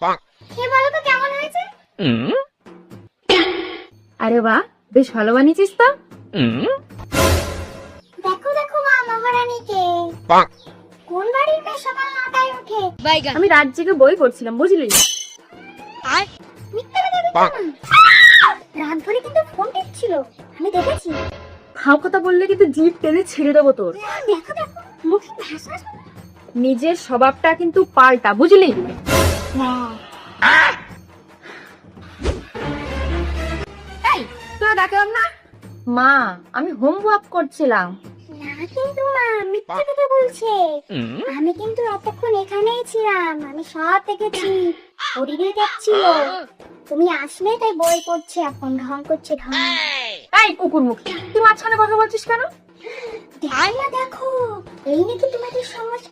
কে বলো তো কেমন হয়েছে? আরে বাহ, বেশ ভালো বানিয়েছিস তো। দেখো দেখো মা, মহারানীকে। কোন বাড়ির মেয়ে সকাল 9টায় ওঠে? আমি রাত জেগে বই পড়ছিলাম, বুঝলি। মিথ্যে কথা বলছো না। রাত ধরে কিন্তু ফোন টিপছিল, আমি দেখেছি। ফাও কথা বললে কিন্তু জিভ টেনে ছেড়ে দেবো তোর। দেখো দেখো, মুখে ভাষা। নিজের স্বভাবটা কিন্তু পাল্টা, বুঝলি। এই, তোরা ডাকলাম না। মা, আমি হোমওয়ার্ক করছিলাম। না কিন্তু মা, মিথ্যে কথা বলছে। আমি কিন্তু এতক্ষণ এখানেই ছিলাম, আমি সব দেখেছি। হরিণী দেখছিল, তুমি আসলে তাই বই পড়ছে, এখন ঢং করছে ঢং। এই কুকুর মুখ, তুই মাঝখানে কথা বলছিস কেন? দেখো না দেখো, এই নাকি তোমাদের সমাজ